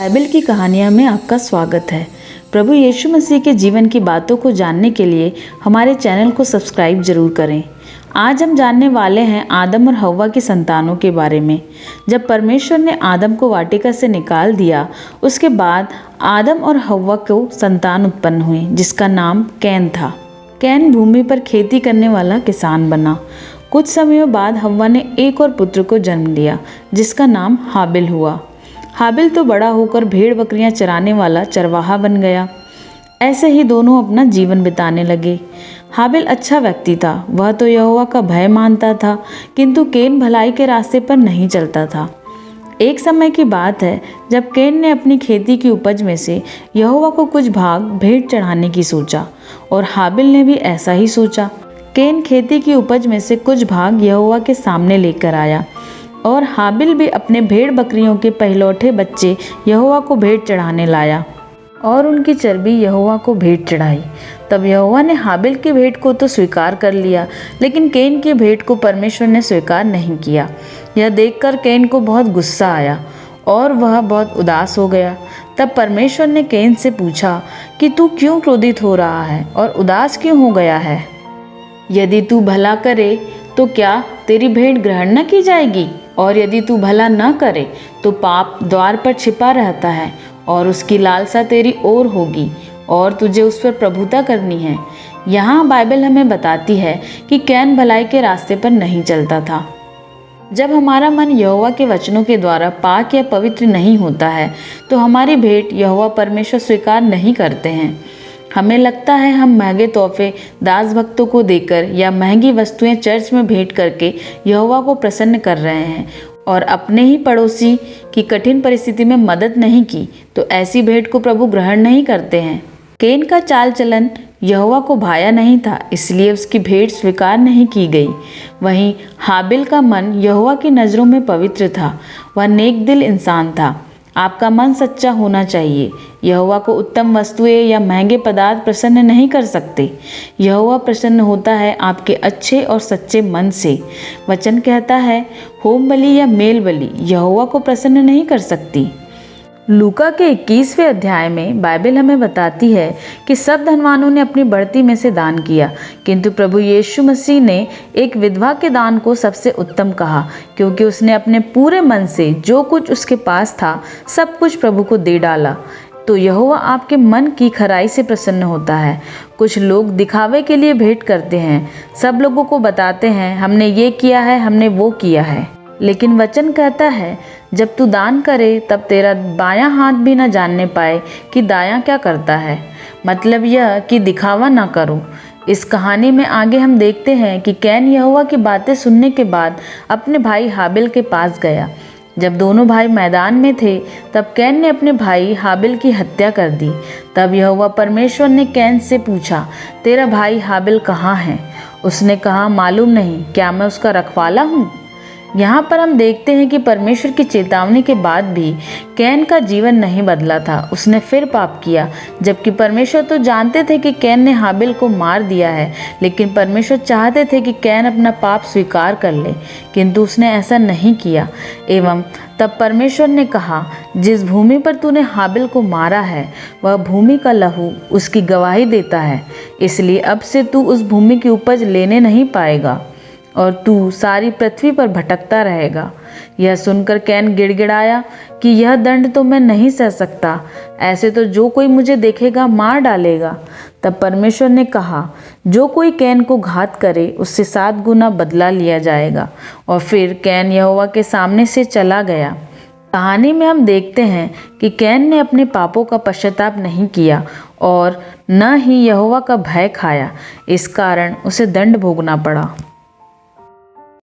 Bible की कहानियाँ में आपका स्वागत है। प्रभु यीशु मसीह के जीवन की बातों को जानने के लिए हमारे चैनल को सब्सक्राइब जरूर करें। आज हम जानने वाले हैं आदम और हव्वा की संतानों के बारे में। जब परमेश्वर ने आदम को वाटिका से निकाल दिया, उसके बाद आदम और हव्वा को संतान उत्पन्न हुई जिसका नाम कैन था। कैन भूमि पर खेती करने वाला किसान बना। कुछ समयों बाद हव्वा ने एक और पुत्र को जन्म दिया जिसका नाम हाबिल हुआ। हाबिल तो बड़ा होकर भेड़ बकरियां चराने वाला चरवाहा बन गया। ऐसे ही दोनों अपना जीवन बिताने लगे। हाबिल अच्छा व्यक्ति था, वह तो यहोवा का भय मानता था, किंतु कैन भलाई के रास्ते पर नहीं चलता था। एक समय की बात है जब कैन ने अपनी खेती की उपज में से यहोवा को कुछ भाग भेंट चढ़ाने की सोचा और हाबिल ने भी ऐसा ही सोचा। कैन खेती की उपज में से कुछ भाग यहोवा के सामने लेकर आया और हाबिल भी अपने भेड़ बकरियों के पहलौठे बच्चे यहोवा को भेंट चढ़ाने लाया और उनकी चर्बी यहोवा को भेंट चढ़ाई। तब यहोवा ने हाबिल की भेंट को तो स्वीकार कर लिया, लेकिन कैन की भेंट को परमेश्वर ने स्वीकार नहीं किया। यह देखकर कैन को बहुत गुस्सा आया और वह बहुत उदास हो गया। तब परमेश्वर ने कैन से पूछा कि तू क्यों क्रोधित हो रहा है और उदास क्यों हो गया है? यदि तू भला करे तो क्या तेरी भेंट ग्रहण न की जाएगी? और यदि तू भला न करे तो पाप द्वार पर छिपा रहता है और उसकी लालसा तेरी ओर होगी और तुझे उस पर प्रभुता करनी है। यहाँ बाइबल हमें बताती है कि कैन भलाई के रास्ते पर नहीं चलता था। जब हमारा मन यहोवा के वचनों के द्वारा पाक या पवित्र नहीं होता है तो हमारी भेंट यहोवा परमेश्वर स्वीकार नहीं करते हैं। हमें लगता है हम महंगे तोहफे दास भक्तों को देकर या महंगी वस्तुएं चर्च में भेंट करके यहोवा को प्रसन्न कर रहे हैं और अपने ही पड़ोसी की कठिन परिस्थिति में मदद नहीं की, तो ऐसी भेंट को प्रभु ग्रहण नहीं करते हैं। कैन का चाल चलन यहोवा को भाया नहीं था, इसलिए उसकी भेंट स्वीकार नहीं की गई। वहीं हाबिल का मन यहोवा की नज़रों में पवित्र था, वह नेक दिल इंसान था। आपका मन सच्चा होना चाहिए। यहोवा को उत्तम वस्तुएं या महंगे पदार्थ प्रसन्न नहीं कर सकते। यहोवा प्रसन्न होता है आपके अच्छे और सच्चे मन से। वचन कहता है होम बलि या मेल बलि यहोवा को प्रसन्न नहीं कर सकती। लूका के 21वें अध्याय में बाइबल हमें बताती है कि सब धनवानों ने अपनी बढ़ती में से दान किया, किंतु प्रभु यीशु मसीह ने एक विधवा के दान को सबसे उत्तम कहा, क्योंकि उसने अपने पूरे मन से जो कुछ उसके पास था सब कुछ प्रभु को दे डाला। तो यहोवा आपके मन की खराई से प्रसन्न होता है। कुछ लोग दिखावे के लिए भेंट करते हैं, सब लोगों को बताते हैं हमने ये किया है, हमने वो किया है। लेकिन वचन कहता है जब तू दान करे तब तेरा बायां हाथ भी न जानने पाए कि दायां क्या करता है। मतलब यह कि दिखावा ना करो। इस कहानी में आगे हम देखते हैं कि कैन यहोवा की बातें सुनने के बाद अपने भाई हाबिल के पास गया। जब दोनों भाई मैदान में थे तब कैन ने अपने भाई हाबिल की हत्या कर दी। तब यहोवा परमेश्वर ने कैन से पूछा, तेरा भाई हाबिल कहाँ है? उसने कहा, मालूम नहीं, क्या मैं उसका रखवाला हूँ? यहाँ पर हम देखते हैं कि परमेश्वर की चेतावनी के बाद भी कैन का जीवन नहीं बदला था। उसने फिर पाप किया, जबकि परमेश्वर तो जानते थे कि कैन ने हाबिल को मार दिया है, लेकिन परमेश्वर चाहते थे कि कैन अपना पाप स्वीकार कर ले, किंतु उसने ऐसा नहीं किया। एवं तब परमेश्वर ने कहा, जिस भूमि पर तूने हाबिल को मारा है वह भूमि का लहू उसकी गवाही देता है, इसलिए अब से तू उस भूमि की उपज लेने नहीं पाएगा और तू सारी पृथ्वी पर भटकता रहेगा। यह सुनकर कैन गिड़गिड़ाया कि यह दंड तो मैं नहीं सह सकता, ऐसे तो जो कोई मुझे देखेगा मार डालेगा। तब परमेश्वर ने कहा, जो कोई कैन को घात करे उससे 7 गुना बदला लिया जाएगा। और फिर कैन यहोवा के सामने से चला गया। कहानी में हम देखते हैं कि कैन ने अपने पापों का पश्चाताप नहीं किया और न ही यहोवा का भय खाया, इस कारण उसे दंड भोगना पड़ा।